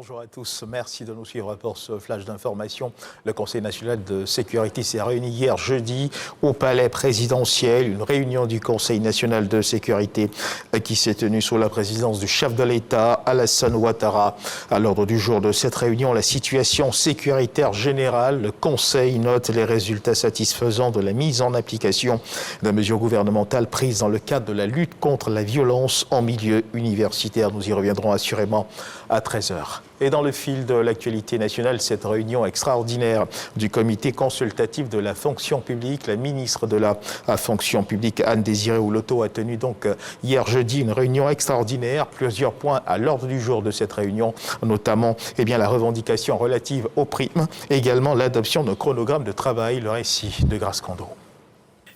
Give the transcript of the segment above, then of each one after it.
Bonjour à tous, merci de nous suivre pour ce flash d'information. Le Conseil national de sécurité s'est réuni hier jeudi au palais présidentiel. Une réunion du Conseil national de sécurité qui s'est tenue sous la présidence du chef de l'État, Alassane Ouattara. À l'ordre du jour de cette réunion, la situation sécuritaire générale. Le Conseil note les résultats satisfaisants de la mise en application des mesures gouvernementales prises dans le cadre de la lutte contre la violence en milieu universitaire. Nous y reviendrons assurément à 13h. Et dans le fil de l'actualité nationale, cette réunion extraordinaire du comité consultatif de la fonction publique, la ministre de la fonction publique, Anne-Désirée Ouloto, a tenu donc hier jeudi une réunion extraordinaire. Plusieurs points à l'ordre du jour de cette réunion, notamment la revendication relative aux primes, également l'adoption d'un chronogramme de travail, le récit de Grace Kondo.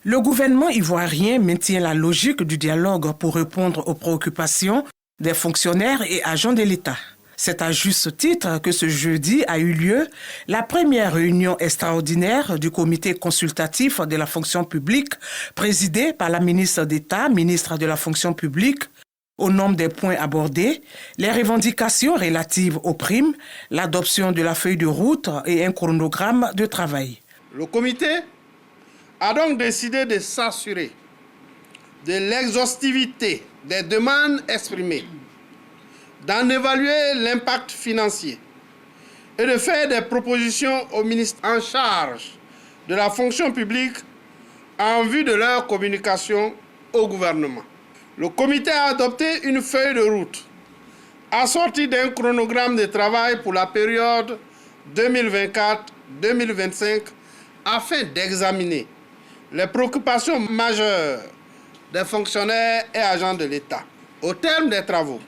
Le gouvernement ivoirien maintient la logique du dialogue pour répondre aux préoccupations des fonctionnaires et agents de l'État. C'est à juste titre que ce jeudi a eu lieu la première réunion extraordinaire du comité consultatif de la fonction publique, présidée par la ministre d'État, ministre de la fonction publique. Au nombre des points abordés, les revendications relatives aux primes, l'adoption de la feuille de route et un chronogramme de travail. Le comité a donc décidé de s'assurer de l'exhaustivité des demandes exprimées, d'en évaluer l'impact financier et de faire des propositions au ministre en charge de la fonction publique en vue de leur communication au gouvernement. Le comité a adopté une feuille de route assortie d'un chronogramme de travail pour la période 2024-2025 afin d'examiner les préoccupations majeures des fonctionnaires et agents de l'État. Au terme des travaux,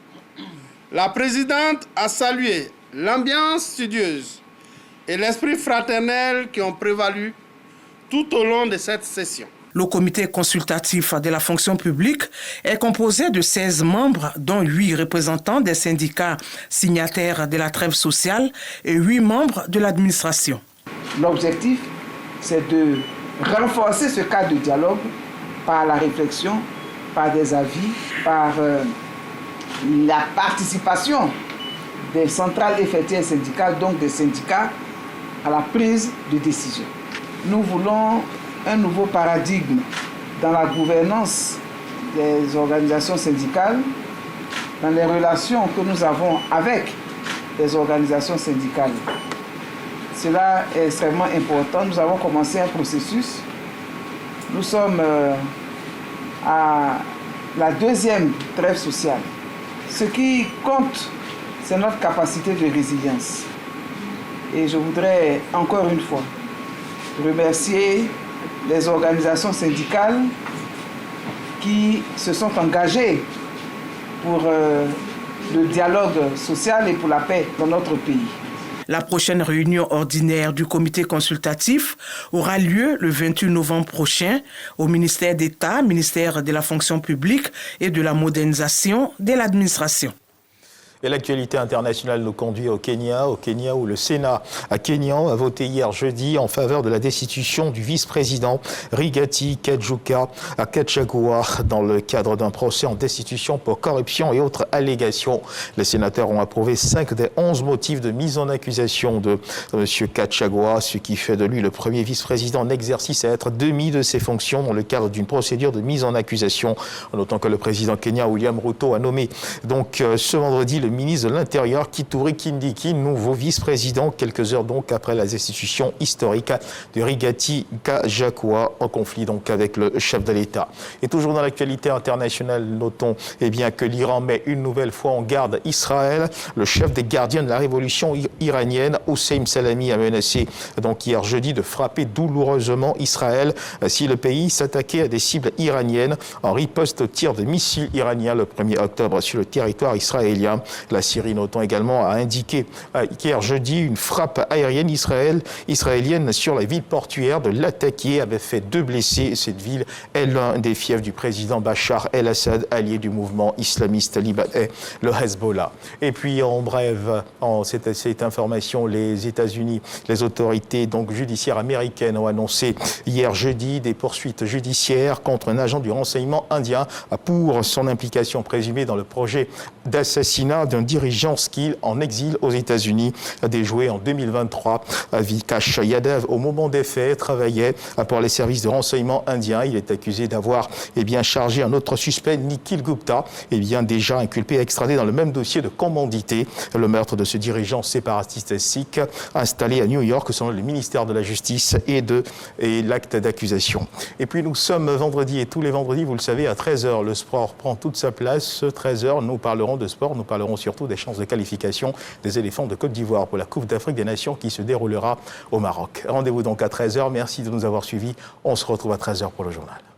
la présidente a salué l'ambiance studieuse et l'esprit fraternel qui ont prévalu tout au long de cette session. Le comité consultatif de la fonction publique est composé de 16 membres, dont 8 représentants des syndicats signataires de la trêve sociale et 8 membres de l'administration. L'objectif, c'est de renforcer ce cadre de dialogue par la réflexion, par des avis, par la participation des centrales effectuelles syndicales, donc des syndicats, à la prise de décision. Nous voulons un nouveau paradigme dans la gouvernance des organisations syndicales, dans les relations que nous avons avec les organisations syndicales. Cela est extrêmement important. Nous avons commencé un processus. Nous sommes à la deuxième trêve sociale. Ce qui compte, c'est notre capacité de résilience. Et je voudrais encore une fois remercier les organisations syndicales qui se sont engagées pour le dialogue social et pour la paix dans notre pays. La prochaine réunion ordinaire du comité consultatif aura lieu le 28 novembre prochain au ministère d'État, ministère de la fonction publique et de la modernisation de l'administration. Et l'actualité internationale nous conduit au Kenya où le Sénat kényan a voté hier jeudi en faveur de la destitution du vice-président Rigathi Gachagua dans le cadre d'un procès en destitution pour corruption et autres allégations. Les sénateurs ont approuvé 5 des 11 motifs de mise en accusation de M. Gachagua, ce qui fait de lui le premier vice-président en exercice à être démis de ses fonctions dans le cadre d'une procédure de mise en accusation. En notant que le président kenyan William Ruto a nommé donc ce vendredi le ministre de l'Intérieur, Kithure Kindiki, nouveau vice-président, quelques heures donc après la destitution historique de Rigathi Gachagua, en conflit donc avec le chef de l'État. Et toujours dans l'actualité internationale, notons que l'Iran met une nouvelle fois en garde Israël. Le chef des gardiens de la révolution iranienne, Hossein Salami, a menacé donc hier jeudi de frapper douloureusement Israël si le pays s'attaquait à des cibles iraniennes en riposte au tir de missiles iraniens le 1er octobre sur le territoire israélien. La Syrie, notons également, a indiqué hier jeudi une frappe aérienne israélienne sur la ville portuaire de Latakia avait fait 2 blessés. Cette ville est l'un des fiefs du président Bachar el-Assad, allié du mouvement islamiste libanais, le Hezbollah. Et puis en bref, cette information, les États-Unis, les autorités donc judiciaires américaines ont annoncé hier jeudi des poursuites judiciaires contre un agent du renseignement indien pour son implication présumée dans le projet d'assassinat d'un dirigeant skill en exil aux États-Unis, déjoué en 2023. Vikash Yadav, au moment des faits, travaillait pour les services de renseignement indiens. Il est accusé d'avoir chargé un autre suspect, Nikhil Gupta, déjà inculpé et extradé dans le même dossier de commandité. Le meurtre de ce dirigeant séparatiste sikh installé à New York selon le ministère de la Justice et l'acte d'accusation. Et puis nous sommes vendredi et tous les vendredis, vous le savez, à 13h, le sport prend toute sa place. 13h, nous parlerons de sport, nous parlerons surtout des chances de qualification des éléphants de Côte d'Ivoire pour la Coupe d'Afrique des Nations qui se déroulera au Maroc. Rendez-vous donc à 13h. Merci de nous avoir suivis. On se retrouve à 13h pour le journal.